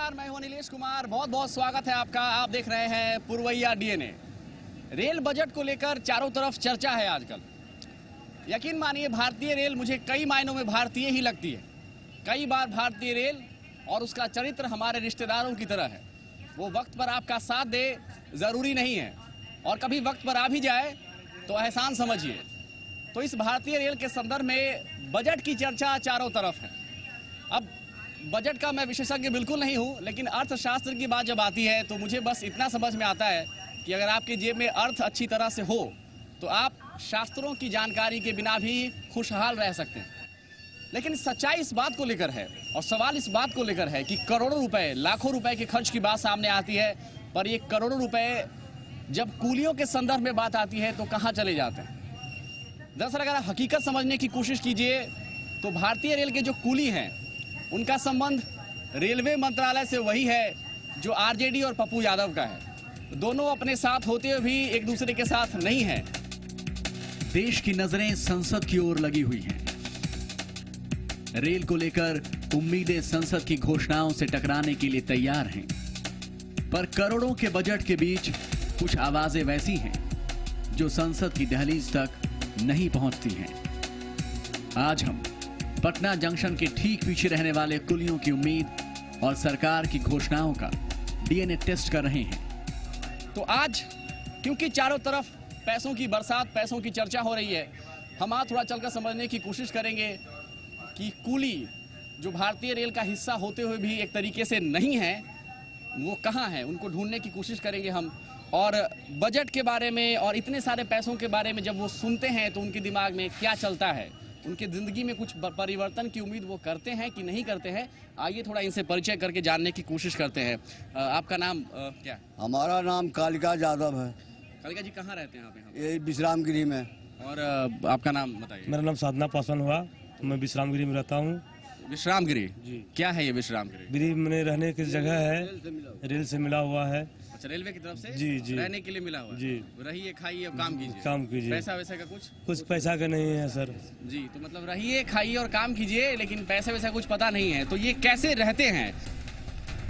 नमस्कार, मैं हूं नीलेश कुमार। बहुत बहुत स्वागत है आपका। आप देख रहे हैं पुरवैया डीएनए। रेल बजट को लेकर चारों तरफ चर्चा है आजकल। यकीन मानिए, भारतीय रेल मुझे कई मायनों में भारतीय ही लगती है। कई बार भारतीय रेल और उसका चरित्र हमारे रिश्तेदारों की तरह है। वो वक्त पर आपका साथ दे ज़रूरी नहीं है, और कभी वक्त पर आ भी जाए तो एहसान समझिए। तो इस भारतीय रेल के संदर्भ में बजट की चर्चा चारों तरफ है। अब बजट का मैं विशेषज्ञ बिल्कुल नहीं हूं, लेकिन अर्थशास्त्र की बात जब आती है तो मुझे बस इतना समझ में आता है कि अगर आपकी जेब में अर्थ अच्छी तरह से हो तो आप शास्त्रों की जानकारी के बिना भी खुशहाल रह सकते हैं। लेकिन सच्चाई इस बात को लेकर है, और सवाल इस बात को लेकर है कि करोड़ों रुपए, लाखों रुपए के खर्च की बात सामने आती है, पर ये करोड़ों रुपए जब कूलियों के संदर्भ में बात आती है तो कहाँ चले जाते हैं। दरअसल अगर आप हकीकत समझने की कोशिश कीजिए तो भारतीय रेल के जो कूली हैं उनका संबंध रेलवे मंत्रालय से वही है जो आरजेडी और पप्पू यादव का है। दोनों अपने साथ होते हुए भी एक दूसरे के साथ नहीं हैं। देश की नजरें संसद की ओर लगी हुई हैं। रेल को लेकर उम्मीदें संसद की घोषणाओं से टकराने के लिए तैयार हैं, पर करोड़ों के बजट के बीच कुछ आवाजें वैसी हैं जो संसद की दहलीज तक नहीं पहुंचती हैं। आज हम पटना जंक्शन के ठीक पीछे रहने वाले कुलियों की उम्मीद और सरकार की घोषणाओं का डीएनए टेस्ट कर रहे हैं। तो आज क्योंकि चारों तरफ पैसों की बरसात, पैसों की चर्चा हो रही है, हम आज थोड़ा चलकर समझने की कोशिश करेंगे कि कूली जो भारतीय रेल का हिस्सा होते हुए भी एक तरीके से नहीं है, वो कहाँ है, उनको ढूंढने की कोशिश करेंगे हम। और बजट के बारे में और इतने सारे पैसों के बारे में जब वो सुनते हैं तो उनके दिमाग में क्या चलता है, उनकी जिंदगी में कुछ परिवर्तन की उम्मीद वो करते हैं कि नहीं करते हैं। आइए थोड़ा इनसे परिचय करके जानने की कोशिश करते हैं। आपका नाम क्या है? हमारा नाम कालिका यादव है। कालिका जी, कहाँ रहते हैं आप? यहाँ ये विश्रामगिरी में। और आपका नाम बताइए। मेरा नाम साधना पासवान हुआ, मैं विश्रामगिरी में रहता हूँ। विश्रामगिरी जी। क्या है ये विश्रामगिरी? गिरी में रहने की जगह है, रेल से मिला हुआ है। अच्छा, रेलवे की तरफ से जी जी रहने के लिए मिला हुआ है। जी। रहिए, खाइए और काम कीजिए। काम कीजिए। पैसा वैसा का कुछ पैसा का नहीं है सर जी। तो मतलब रहिए, खाइए और काम कीजिए, लेकिन पैसे वैसा कुछ पता नहीं है। तो ये कैसे रहते हैं?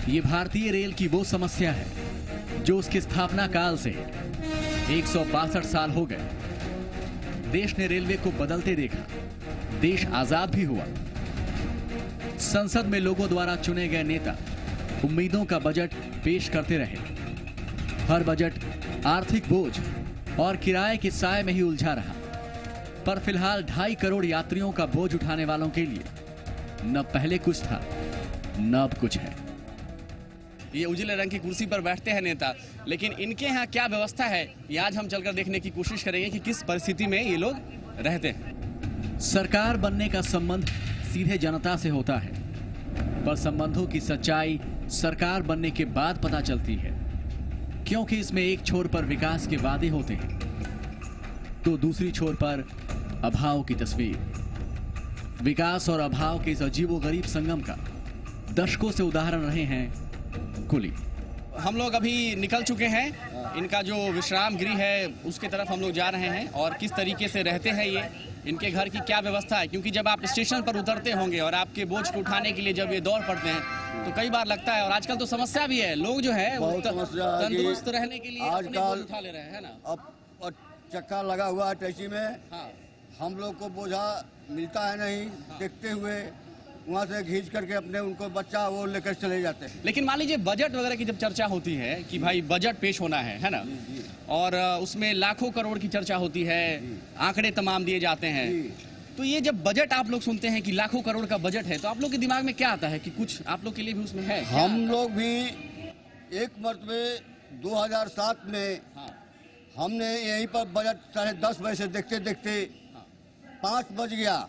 ये भारतीय रेल की वो समस्या है जो उसकी स्थापना काल से 162 साल हो गए। देश ने रेलवे को बदलते देखा, देश आजाद भी हुआ। संसद में लोगों द्वारा चुने गए नेता उम्मीदों का बजट पेश करते रहे। हर बजट आर्थिक बोझ और किराए के साए में ही उलझा रहा। पर फिलहाल 2.5 करोड़ यात्रियों का बोझ उठाने वालों के लिए न पहले कुछ था, न अब कुछ है। ये उजले रंग की कुर्सी पर बैठते हैं नेता, लेकिन इनके यहाँ क्या व्यवस्था है, ये आज हम चलकर देखने की कोशिश करेंगे कि किस परिस्थिति में ये लोग रहते हैं। सरकार बनने का संबंध सीधे जनता से होता है, पर संबंधों की सच्चाई सरकार बनने के बाद पता चलती है, क्योंकि इसमें एक छोर पर विकास के वादे होते हैं तो दूसरी छोर पर अभाव की तस्वीर। विकास और अभाव के इस अजीबोगरीब संगम का दशकों से उदाहरण रहे हैं कुली। हम लोग अभी निकल चुके हैं, इनका जो विश्राम गृह है उसके तरफ हम लोग जा रहे हैं, और किस तरीके से रहते हैं ये, इनके घर की क्या व्यवस्था है। क्योंकि जब आप स्टेशन पर उतरते होंगे और आपके बोझ को उठाने के लिए जब ये दौड़ पड़ते हैं तो कई बार लगता है, और आजकल तो समस्या भी है, लोग जो है वो तंदुरुस्त रहने के लिए अपने बोझ उठा ले रहे हैं ना। अब चक्का लगा हुआ है टैक्सी में। हाँ। हम लोग को बोझा मिलता है नहीं। देखते हुए वहाँ से खींच करके अपने उनको बच्चा वो लेकर चले जाते हैं। लेकिन मान लीजिए बजट वगैरह की जब चर्चा होती है कि भाई बजट पेश होना है ना, और उसमें लाखों करोड़ की चर्चा होती है, आंकड़े तमाम दिए जाते हैं, तो ये जब बजट आप लोग सुनते हैं कि लाखों करोड़ का बजट है, तो आप लोग के दिमाग में क्या आता है कि कुछ आप लोग के लिए भी उसमें है? हम लोग भी एक मरतबे 2007 में हमने यहीं पर बजट 10:30 बजे से देखते देखते 5 बज गया,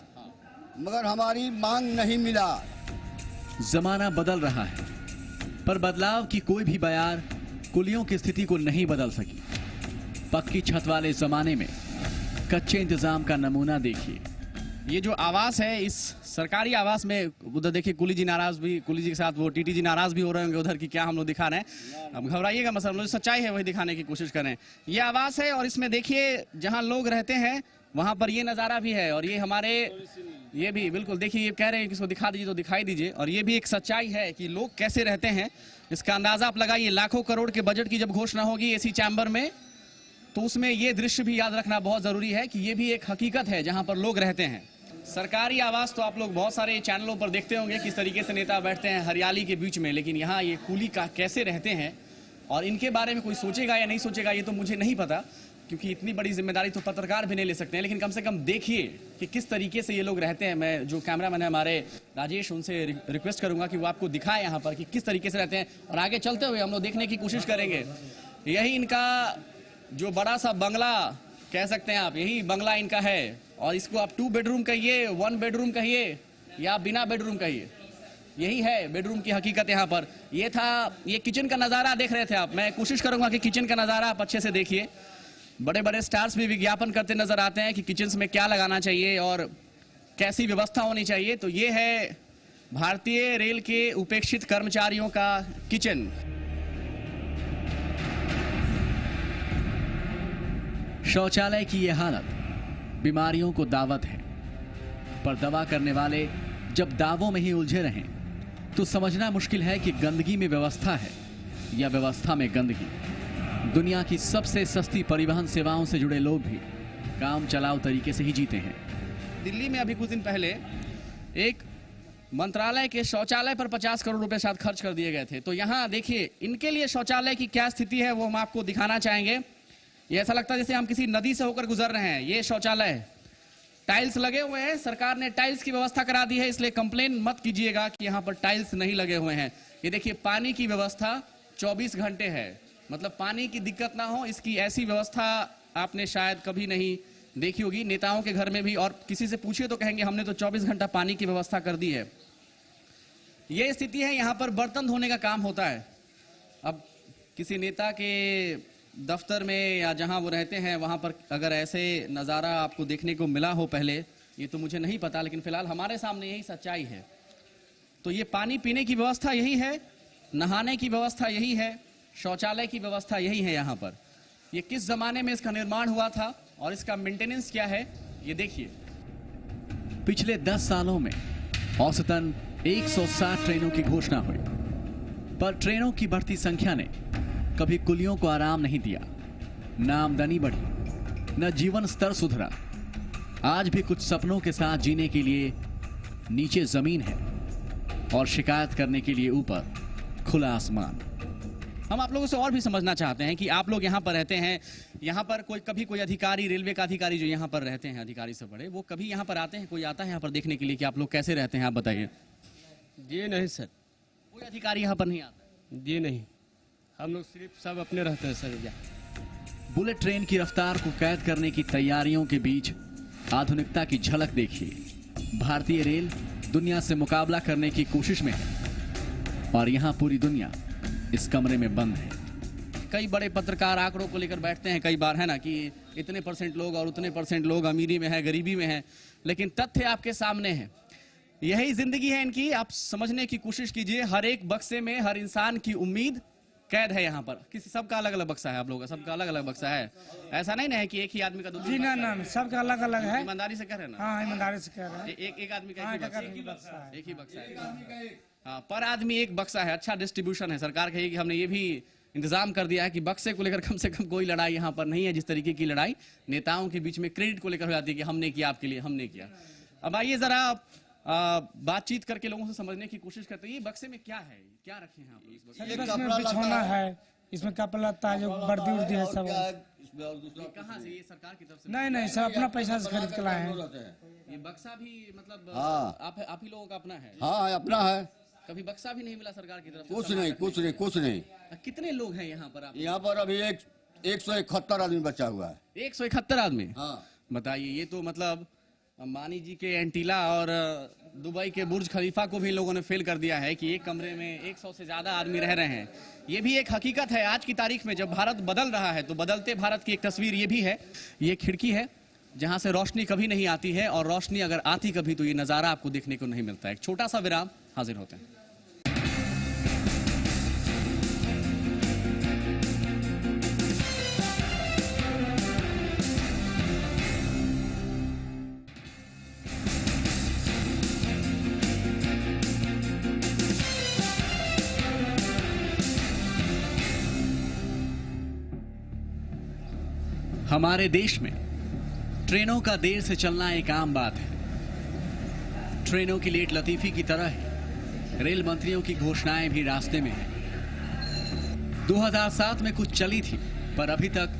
मगर हमारी मांग नहीं मिला। जमाना बदल रहा है, पर बदलाव की कोई भी बयार कुलियों की स्थिति को नहीं बदल सकी। पक्की छत वाले जमाने में कच्चे इंतजाम का नमूना देखिए। ये जो आवास है, इस सरकारी आवास में उधर देखिए कुली जी नाराज भी, कुली जी के साथ वो टीटी जी नाराज भी हो रहे होंगे उधर की, क्या हम लोग दिखा रहे हैं। अब घबराइएगा, मतलब हम लोग सच्चाई है वही दिखाने की कोशिश करें। ये आवास है और इसमें देखिए जहां लोग रहते हैं वहां पर ये नज़ारा भी है, और ये हमारे ये भी बिल्कुल देखिए, ये कह रहे हैं कि इसको दिखा दीजिए तो दिखाई दीजिए, और ये भी एक सच्चाई है कि लोग कैसे रहते हैं। इसका अंदाजा आप लगाइए, लाखों करोड़ के बजट की जब घोषणा होगी एसी चैम्बर में, तो उसमें ये दृश्य भी याद रखना बहुत जरूरी है कि ये भी एक हकीकत है जहां पर लोग रहते हैं। सरकारी आवास तो आप लोग बहुत सारे चैनलों पर देखते होंगे किस तरीके से नेता बैठते हैं हरियाली के बीच में, लेकिन यहाँ ये कूली का कैसे रहते हैं और इनके बारे में कोई सोचेगा या नहीं सोचेगा ये तो मुझे नहीं पता, क्योंकि इतनी बड़ी जिम्मेदारी तो पत्रकार भी नहीं ले सकते हैं। लेकिन कम से कम देखिए कि किस तरीके से ये लोग रहते हैं। मैं जो कैमरामैन है हमारे राजेश, उनसे रिक्वेस्ट करूंगा कि वो आपको दिखाएं यहाँ पर कि किस तरीके से रहते हैं, और आगे चलते हुए हम लोग देखने की कोशिश करेंगे। यही इनका जो बड़ा सा बंगला कह सकते हैं आप, यही बंगला इनका है, और इसको आप 2 बेडरूम कहिए, 1 बेडरूम कहिए या बिना बेडरूम कहिए, यही है बेडरूम की हकीकत यहाँ पर। ये था, ये किचन का नज़ारा देख रहे थे आप। मैं कोशिश करूंगा कि किचन का नज़ारा आप अच्छे से देखिए। बड़े बड़े स्टार्स भी विज्ञापन करते नजर आते हैं कि किचन में क्या लगाना चाहिए और कैसी व्यवस्था होनी चाहिए। तो ये है भारतीय रेल के उपेक्षित कर्मचारियों का किचन। शौचालय की यह हालत बीमारियों को दावत है, पर दवा करने वाले जब दावों में ही उलझे रहें तो समझना मुश्किल है कि गंदगी में व्यवस्था है या व्यवस्था में गंदगी। दुनिया की सबसे सस्ती परिवहन सेवाओं से जुड़े लोग भी काम चलाऊ तरीके से ही जीते हैं। दिल्ली में अभी कुछ दिन पहले एक मंत्रालय के शौचालय पर 50 करोड़ रुपए शायद खर्च कर दिए गए थे। तो यहाँ देखिए इनके लिए शौचालय की क्या स्थिति है वो हम आपको दिखाना चाहेंगे। ये ऐसा लगता है जैसे हम किसी नदी से होकर गुजर रहे हैं। ये शौचालय है, टाइल्स लगे हुए हैं, सरकार ने टाइल्स की व्यवस्था करा दी है, इसलिए कंप्लेन मत कीजिएगा कि यहाँ पर टाइल्स नहीं लगे हुए हैं। ये देखिए पानी की व्यवस्था 24 घंटे है, मतलब पानी की दिक्कत ना हो इसकी ऐसी व्यवस्था आपने शायद कभी नहीं देखी होगी। नेताओं के घर में भी, और किसी से पूछिए तो कहेंगे हमने तो 24 घंटा पानी की व्यवस्था कर दी है। ये स्थिति है, यहाँ पर बर्तन धोने का काम होता है। अब किसी नेता के दफ्तर में या जहां वो रहते हैं वहां पर अगर ऐसे नज़ारा आपको देखने को मिला हो पहले, ये तो मुझे नहीं पता, लेकिन फिलहाल हमारे सामने यही सच्चाई है। तो ये पानी पीने की व्यवस्था यही है, नहाने की व्यवस्था यही है, शौचालय की व्यवस्था यही है यहाँ पर। ये किस जमाने में इसका निर्माण हुआ था और इसका मेंटेनेंस क्या है ये देखिए। पिछले 10 सालों में औसतन 160 ट्रेनों की घोषणा हुई, पर ट्रेनों की बढ़ती संख्या ने कभी कुलियों को आराम नहीं दिया। न आमदनी बढ़ी, न जीवन स्तर सुधरा। आज भी कुछ सपनों के साथ जीने के लिए नीचे जमीन है और शिकायत करने के लिए ऊपर खुला आसमान। हम आप लोगों से और भी समझना चाहते हैं कि आप लोग यहाँ पर रहते हैं, यहाँ पर कभी कोई अधिकारी, रेलवे का अधिकारी जो यहाँ पर रहते हैं, अधिकारी से बड़े, वो कभी यहाँ पर आते हैं? कोई आता है यहाँ पर देखने के लिए कि आप लोग कैसे रहते हैं? आप बताइए। जी नहीं सर, कोई अधिकारी यहाँ पर नहीं आता? जी नहीं, हम लोग सिर्फ सब अपने रहते हैं सर। बुलेट ट्रेन की रफ्तार को कैद करने की तैयारियों के बीच आधुनिकता की झलक देखिए। भारतीय रेल दुनिया से मुकाबला करने की कोशिश में है और यहाँ पूरी दुनिया इस कमरे में बंद है। कई बड़े पत्रकार आंकड़ों को लेकर बैठते हैं कई बार, है ना, कि इतने % लोग और उतने % लोग अमीरी में है, गरीबी में है, लेकिन तथ्य आपके सामने है। यही जिंदगी है इनकी। आप समझने की कोशिश कीजिए। हर एक बक्से में हर इंसान की उम्मीद कैद है यहाँ पर। किसी सबका अलग अलग बक्सा है, आप लोगों का सबका अलग अलग बक्सा है। ऐसा नहीं ना है कि एक ही आदमी का दो। जी ना ना, सबका अलग अलग है। ईमानदारी से कह रहे हैं ना? हाँ, ईमानदारी से कह रहे हैं। एक आदमी का एक ही बक्सा है। एक ही बक्सा है। हाँ, पर आदमी एक बक्सा है। अच्छा डिस्ट्रीब्यूशन है। सरकार कहेगी कि हमने ये भी इंतजाम कर दिया है कि बक्से को लेकर कम से कम कोई लड़ाई यहाँ पर नहीं है। जिस तरीके की लड़ाई नेताओं के बीच में क्रेडिट को लेकर हो जाती है कि हमने किया आपके लिए, हमने किया। अब आइए जरा बातचीत करके लोगों से समझने की कोशिश करते हैं। ये बक्से में क्या है, क्या रखे हैं आप लोग? इसमें बिछौना है, इसमें कपड़ा लगता है, जो वर्दी उर्दी है सब। कहाँ से? ये सरकार की तरफ से? नहीं नहीं, सब अपना पैसा से खरीद के लाए हैं। ये बक्सा भी मतलब हाँ। आप ही लोगों का अपना है? हाँ अपना है। कभी बक्सा भी नहीं मिला सरकार की तरफ से? कुछ नहीं, कुछ नहीं, कुछ नहीं। कितने लोग हैं यहाँ पर? आप यहाँ पर अभी 171 आदमी बचा हुआ है। 171 आदमी? हाँ। बताइए, ये तो मतलब अंबानी जी के एंटीला और दुबई के बुर्ज खलीफा को भी लोगों ने फेल कर दिया है कि एक कमरे में 100 से ज्यादा आदमी रह रहे हैं। ये भी एक हकीकत है आज की तारीख में। जब भारत बदल रहा है तो बदलते भारत की एक तस्वीर ये भी है। ये खिड़की है जहां से रोशनी कभी नहीं आती है, और रोशनी अगर आती कभी तो ये नजारा आपको देखने को नहीं मिलता है। एक छोटा सा विराम, हाजिर होते हैं। हमारे देश में ट्रेनों का देर से चलना एक आम बात है। ट्रेनों की लेट लतीफी की तरह ही रेल मंत्रियों की घोषणाएं भी रास्ते में हैं। 2007 में कुछ चली थी, पर अभी तक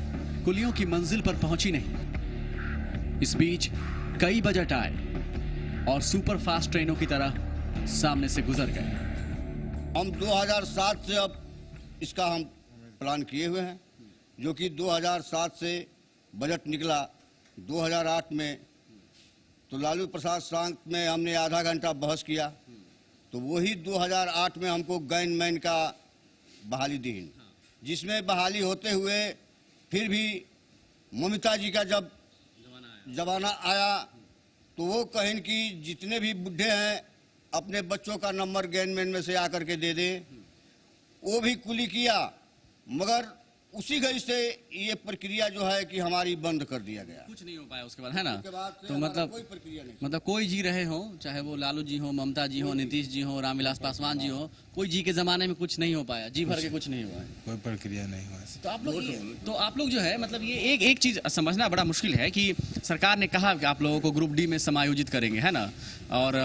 कुलियों की मंजिल पर पहुंची नहीं। इस बीच कई बजट आए और सुपर फास्ट ट्रेनों की तरह सामने से गुजर गए। हम 2007 से अब इसका हम प्लान किए हुए हैं, जो कि 2007 से बजट निकला 2008 में, तो लालू प्रसाद शांत में हमने आधा घंटा बहस किया, तो वही 2008 में हमको गैनमैन का बहाली दी, जिसमें बहाली होते हुए फिर भी ममता जी का जब जमाना आया तो वो कहें कि जितने भी बुढ़े हैं अपने बच्चों का नंबर गैनमैन में से आकर के दे दें। वो भी कुली किया, मगर उसी घड़ी से ये प्रक्रिया जो है कि हमारी बंद कर दिया गया। कुछ नहीं हो पाया उसके बाद, है ना? उसके बाद से तो हमारा मतलब कोई प्रक्रिया नहीं। मतलब कोई जी रहे हो, चाहे वो लालू जी हो, ममता जी हो, नीतीश जी हो, रामविलास पासवान जी हो, कोई जी के जमाने में कुछ नहीं हो पाया, जी भर के कुछ नहीं हुआ है। कोई प्रक्रिया नहीं हुआ। तो आप लोग जो है मतलब ये एक चीज समझना बड़ा मुश्किल है कि सरकार ने कहा कि आप लोगों को ग्रुप डी में समायोजित करेंगे, है ना, और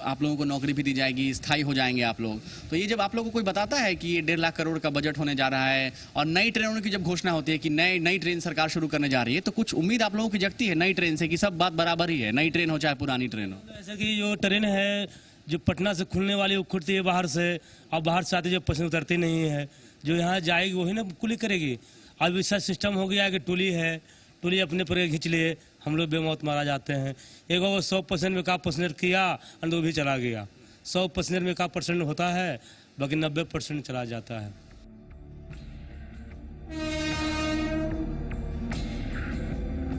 आप लोगों को नौकरी भी दी जाएगी, स्थायी हो जाएंगे आप लोग। तो ये जब आप लोगों को कोई बताता है कि ये 1.5 लाख करोड़ का बजट होने जा रहा है और नई ट्रेनों की जब घोषणा होती है कि नई ट्रेन सरकार शुरू करने जा रही है, तो कुछ उम्मीद आप लोगों की जगती है नई ट्रेन से कि सब बात बराबर ही है, नई ट्रेन हो चाहे पुरानी ट्रेन हो? ऐसा कि जो ट्रेन है जो पटना से खुलने वाली वो खुलती है बाहर से, और बाहर से आती जो पैसेंजर उतरती नहीं है, जो यहाँ जाएगी वही ना कुली करेगी। अब ऐसा सिस्टम हो गया है कि टोली है, टोली अपने पर खींच लिए, हम लोग बेमौत मारा जाते हैं। एक वो 100% में का पैसेंजर किया और वो भी चला गया। 100 पैसेंजर में का % होता है, बाकी 90% चला जाता है।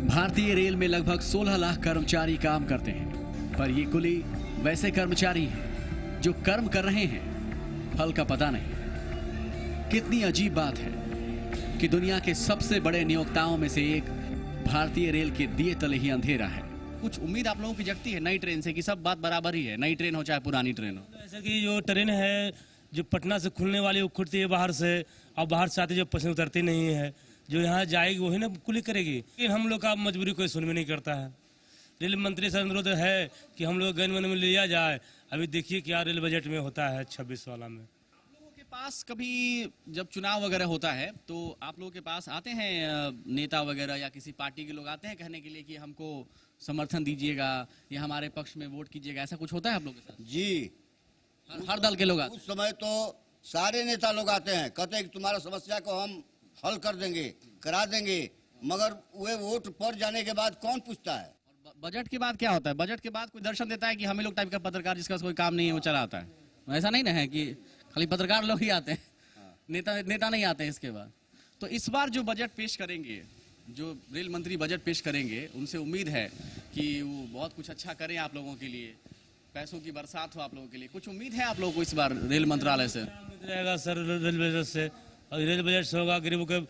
भारतीय रेल में लगभग 16 लाख कर्मचारी काम करते हैं, पर ये कुली वैसे कर्मचारी हैं जो कर्म कर रहे हैं, फल का पता नहीं। कितनी अजीब बात है कि दुनिया के सबसे बड़े नियोक्ताओं में से एक भारतीय रेल के दिए तले ही अंधेरा है। कुछ उम्मीद आप लोगों की जगती है नई ट्रेन से कि सब बात बराबर ही है, नई ट्रेन हो चाहे पुरानी ट्रेन हो? ऐसा कि जो ट्रेन है जो पटना से खुलने वाली वो खुलती है बाहर से, और बाहर से आती जो पैसेंजर उतरती नहीं है, जो यहाँ जाएगी वही ना कुली करेगी। लेकिन हम लोग का मजबूरी कोई सुन भी नहीं करता है। रेल मंत्री से अनुरोध है कि हम लोग गैनमैन में लिया जाए। अभी देखिए क्या रेल बजट में होता है 26 वाला में। लोगों के पास कभी जब चुनाव वगैरह होता है तो आप लोगों के पास आते हैं नेता वगैरह या किसी पार्टी के लोग आते हैं कहने के लिए कि हमको समर्थन दीजिएगा या हमारे पक्ष में वोट कीजिएगा, ऐसा कुछ होता है आप लोगों के साथ? जी, हर दल के लोग आते हैं। उस समय तो सारे नेता लोग आते हैं, कहते हैं कि तुम्हारा समस्या को हम हल कर देंगे, करा देंगे, मगर वे वोट पड़ जाने के बाद कौन पूछता है? बजट के बाद क्या होता है? बजट के बाद कोई दर्शन देता है कि हमें लोग टाइप का पत्रकार जिसका कोई काम नहीं है वो चला आता है। ऐसा नहीं ना है कि खाली पत्रकार लोग ही आते हैं, नेता नहीं आते हैं इसके बाद। तो इस बार जो बजट पेश करेंगे, जो रेल मंत्री बजट पेश करेंगे, उनसे उम्मीद है कि वो बहुत कुछ अच्छा करें आप लोगों के लिए, पैसों की बरसात हो आप लोगों के लिए। कुछ उम्मीद है आप लोगों को इस बार रेल मंत्रालय से? रहेगा सर रेल बजट से, और रेल बजट से होगा गरीबों के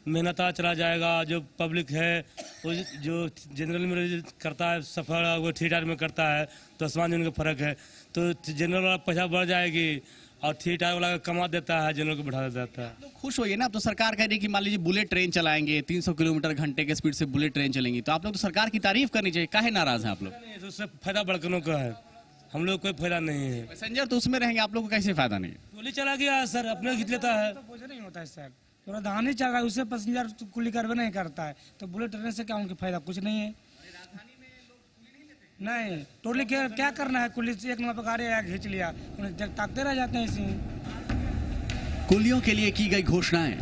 मेहनता चला जाएगा। जो पब्लिक है वो जो जनरल में करता है सफ़र, वो थिएटर में करता है तो आसमान जमीन का फर्क है। तो जनरल वाला पैसा बढ़ जाएगी और थिएटर वाला कमा देता है, जनरल को बढ़ा देता है। लोग खुश होइए ना। अब तो सरकार कह रही है कि मान लीजिए बुलेट ट्रेन चलाएंगे, 300 किलोमीटर घंटे के स्पीड से बुलेट ट्रेन चलेंगी, तो आप लोग तो सरकार की तारीफ करनी चाहिए। काहे नाराज हैं आप लोग? तो उससे फायदा बड़कनों का है, हम लोग कोई फायदा नहीं है। पैसेंजर तो उसमें रहेंगे, आप लोग को कैसे फायदा नहीं है? टोली चला गया सर, अपने खींच लेता है। तो कुछ नहीं होता है सर, थोड़ा धान ही चल रहा है, उससे पैसेंजर कुली करवे नहीं करता है, तो बुलेट ट्रेन से क्या उनके फायदा? कुछ नहीं है। नहीं, टोली क्या करना है? कुली एक नंबर पर गाड़ी आया खींच लिया, उन्हें ताकते रह जाते हैं इसी में। कुलियों के लिए की गई घोषणाएं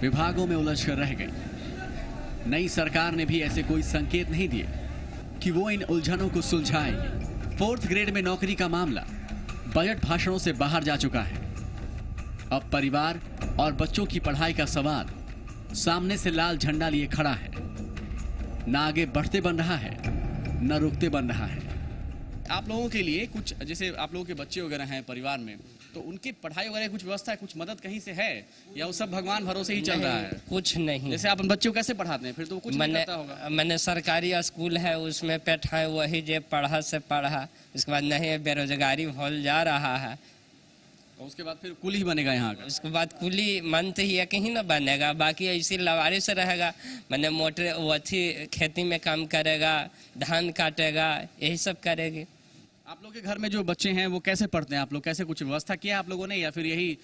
विभागों में उलझ कर रह गई। नई सरकार ने भी ऐसे कोई संकेत नहीं दिए कि वो इन उलझनों को सुलझाएगी। 4th ग्रेड में नौकरी का मामला बजट भाषणों से बाहर जा चुका है। अब परिवार और बच्चों की पढ़ाई का सवाल सामने से लाल झंडा लिए खड़ा है। न आगे बढ़ते बन रहा है, न रुकते बन रहा है। आप लोगों के लिए कुछ, जैसे आप लोगों के बच्चे वगैरह हैं परिवार में, तो उनकी पढ़ाई वगैरह कुछ व्यवस्था है, कुछ मदद कहीं से है, या वो सब भगवान भरोसे ही चल रहा है? कुछ नहीं। जैसे आप बच्चों को कैसे पढ़ाते हैं? फिर तो कुछ नहीं करता होगा। मैंने सरकारी स्कूल है उसमें बैठा है, वही जे पढ़ा से पढ़ा, उसके बाद नहीं बेरोजगारी भल जा रहा है। और उसके बाद फिर कुली ही बनेगा यहाँ का। उसके बाद कुली मन तो ही कहीं ना बनेगा, बाकी ऐसे लवारी से रहेगा, मैंने मोटर वो अच्छी खेती में काम करेगा, धान काटेगा, यही सब करेगी। आप लोग के घर में जो बच्चे हैं वो कैसे पढ़ते हैं? आप लोग कैसे कुछ व्यवस्था किया आप लोगों ने, या फिर यही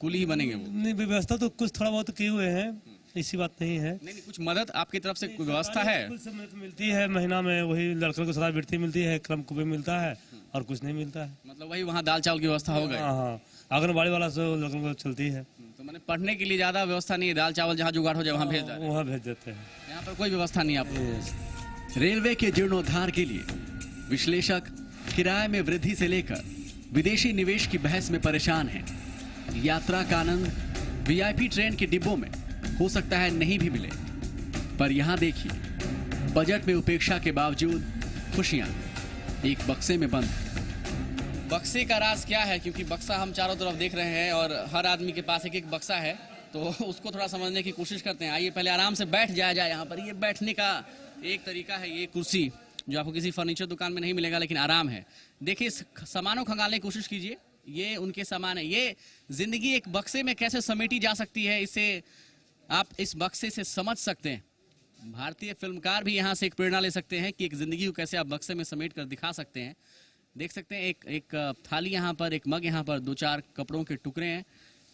कुली ही बनेंगे वो? नहीं, व्यवस्था तो कुछ थोड़ा बहुत किए हुए हैं, ऐसी बात नहीं है। नहीं, कुछ मदद आपकी तरफ से कोई व्यवस्था है? कुछ मदद मिलती है, महीना में वही लड़कों को छात्रवृत्ति मिलती है, क्रम कुबे मिलता है और कुछ नहीं मिलता है। मतलब वही वहाँ दाल चावल की व्यवस्था हो गई? हाँ, आंगनबाड़ी वाला से लड़कों को चलती है। तो मैंने पढ़ने के लिए ज्यादा व्यवस्था नहीं है, दाल चावल जहाँ जुगाड़ हो जाए वहाँ भेज दें? वहाँ भेज देते हैं। यहाँ पर कोई व्यवस्था नहीं है आप लोग? रेलवे के जीर्णोद्धार के लिए विश्लेषक किराए में वृद्धि से लेकर विदेशी निवेश की बहस में परेशान हैं। यात्रा का आनंद वीआईपी ट्रेन के डिब्बों में हो सकता है नहीं भी मिले, पर यहां देखिए, बजट में उपेक्षा के बावजूद खुशियां एक बक्से में बंद हैं। बक्से का राज क्या है? क्योंकि बक्सा हम चारों तरफ देख रहे हैं और हर आदमी के पास एक एक बक्सा है, तो उसको थोड़ा समझने की कोशिश करते हैं। आइए पहले आराम से बैठ जाया जाए यहाँ पर। ये बैठने का एक तरीका है, ये कुर्सी जो आपको किसी फर्नीचर दुकान में नहीं मिलेगा, लेकिन आराम है। देखिए, सामानों खंगालने की कोशिश कीजिए, ये उनके सामान है। ये जिंदगी एक बक्से में कैसे समेटी जा सकती है, इसे आप इस बक्से से समझ सकते हैं। भारतीय फिल्मकार भी यहाँ से एक प्रेरणा ले सकते हैं कि एक जिंदगी को कैसे आप बक्से में समेट कर दिखा सकते हैं। देख सकते हैं एक थाली यहाँ पर, एक मग यहाँ पर, 2-4 कपड़ों के टुकड़े हैं,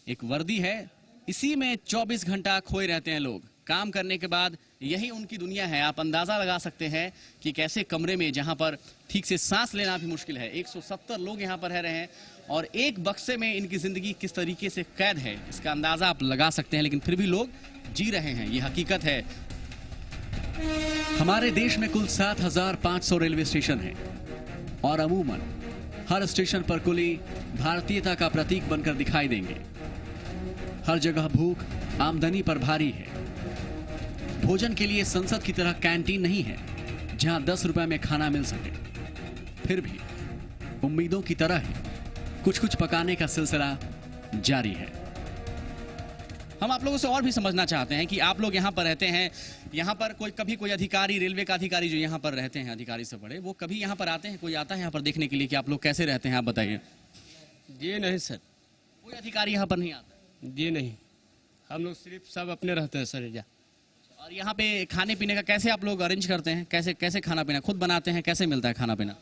एक वर्दी है। इसी में 24 घंटा खोए रहते हैं लोग। काम करने के बाद यही उनकी दुनिया है। आप अंदाजा लगा सकते हैं कि कैसे कमरे में, जहां पर ठीक से सांस लेना भी मुश्किल है, 170 लोग यहां पर रह रहे हैं और एक बक्से में इनकी जिंदगी किस तरीके से कैद है, इसका अंदाजा आप लगा सकते हैं। लेकिन फिर भी लोग जी रहे हैं, ये हकीकत है। हमारे देश में कुल 7,500 रेलवे स्टेशन हैं और अमूमन हर स्टेशन पर कुली भारतीयता का प्रतीक बनकर दिखाई देंगे। हर जगह भूख आमदनी पर भारी है। भोजन के लिए संसद की तरह कैंटीन नहीं है जहां 10 रुपए में खाना मिल सके। फिर भी उम्मीदों की तरह ही कुछ कुछ पकाने का सिलसिला जारी है। हम आप लोगों से और भी समझना चाहते हैं कि आप लोग यहाँ पर रहते हैं, यहाँ पर कभी कोई अधिकारी, रेलवे का अधिकारी जो यहाँ पर रहते हैं, अधिकारी से बड़े, वो कभी यहाँ पर आते हैं? कोई आता है यहाँ पर देखने के लिए कि आप लोग कैसे रहते हैं? आप बताइए। जी नहीं सर, कोई अधिकारी यहाँ पर नहीं आता? जी नहीं, हम लोग सिर्फ सब अपने रहते हैं सर। जा और यहाँ पे खाने पीने का कैसे आप लोग अरेंज करते हैं? कैसे कैसे खाना पीना खुद बनाते हैं? कैसे मिलता है खाना पीना?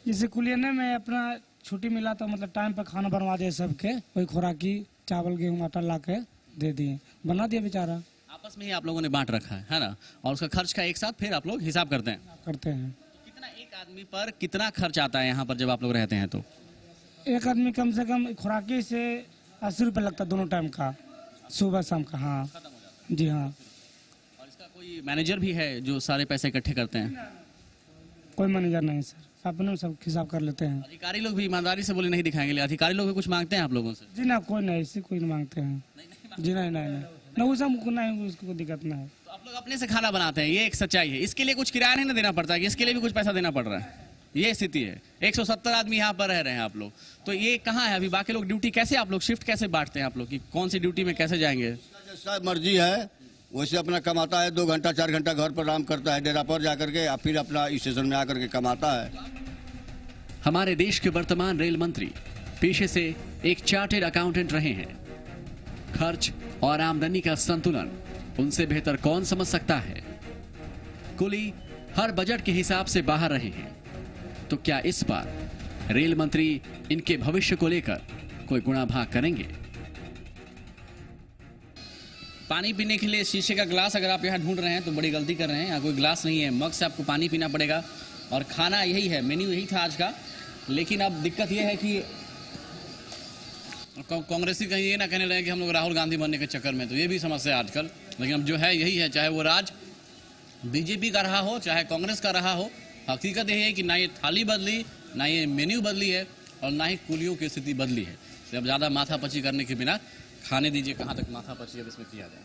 जैसे कुलियने में अपना छुट्टी मिला तो मतलब टाइम पर खाना बनवा दिए सबके, कोई खुराकी चावल गेहूँ आटा ला के दे दिए, बना दिया बेचारा। आपस में ही आप लोगों ने बांट रखा है ना? और उसका खर्च का एक साथ फिर आप लोग हिसाब करते हैं? करते हैं। तो कितना एक आदमी पर कितना खर्च आता है यहाँ पर जब आप लोग रहते हैं? तो एक आदमी कम से कम खुराकी से 80 रुपये लगता है दोनों टाइम का, सुबह शाम का। हाँ जी हाँ। और इसका कोई मैनेजर भी है जो सारे पैसे इकट्ठे करते हैं? कोई मैनेजर नहीं सर, अपने सब हिसाब कर लेते हैं। अधिकारी लोग भी ईमानदारी से बोले नहीं दिखाएंगे? अधिकारी लोग भी कुछ मांगते हैं आप लोगों से? जी ना, कोई नहीं, ऐसे कोई नहीं मांगते हैं। जी नहीं नहीं नहीं ना, वो सब नहीं, उसको कोई दिक्कत नहीं है। तो आप लोग अपने से खाना बनाते हैं, ये एक सच्चाई है। इसके लिए कुछ किराया नहीं ना देना पड़ता है? इसके लिए भी कुछ पैसा देना पड़ रहा है? ये स्थिति है। 170 आदमी यहाँ पर रह रहे हैं आप लोग, तो ये कहाँ है अभी? बाकी लोग ड्यूटी कैसे आप लोग शिफ्ट कैसे बांटते हैं आप लोग, कि कौन सी ड्यूटी में कैसे जाएंगे? जैसा मर्जी है वैसे अपना कमाता है। 2 घंटा 4 घंटा घर पर आराम करता है, डेरा पर जाकर के, फिर अपना स्टेशन में आकर के कमाता है। हमारे देश के वर्तमान रेल मंत्री पेशे से एक चार्टेड अकाउंटेंट रहे हैं। खर्च और आमदनी का संतुलन उनसे बेहतर कौन समझ सकता है? कुली हर बजट के हिसाब से बाहर रहे हैं, तो क्या इस बार रेल मंत्री इनके भविष्य को लेकर कोई गुणा भाग करेंगे? पानी पीने के लिए शीशे का ग्लास अगर आप यहाँ ढूंढ रहे हैं तो बड़ी गलती कर रहे हैं। यहाँ कोई ग्लास नहीं है, मग से आपको पानी पीना पड़ेगा। और खाना यही है, मेन्यू यही था आज का। लेकिन अब दिक्कत यह है कि कांग्रेसी कहीं ये ना कहने लगे कि हम लोग राहुल गांधी बनने के चक्कर में, तो ये भी समस्या है आजकल। लेकिन अब जो है यही है, चाहे वो राज बीजेपी का रहा हो चाहे कांग्रेस का रहा हो, हकीकत यही है कि ना ये थाली बदली, ना ये मेन्यू बदली है और ना ही कुलियों की स्थिति बदली है। तो अब ज़्यादा माथापच्ची करने के बिना खाने दीजिए। कहाँ तक माथापच्ची अब इसमें किया जाए?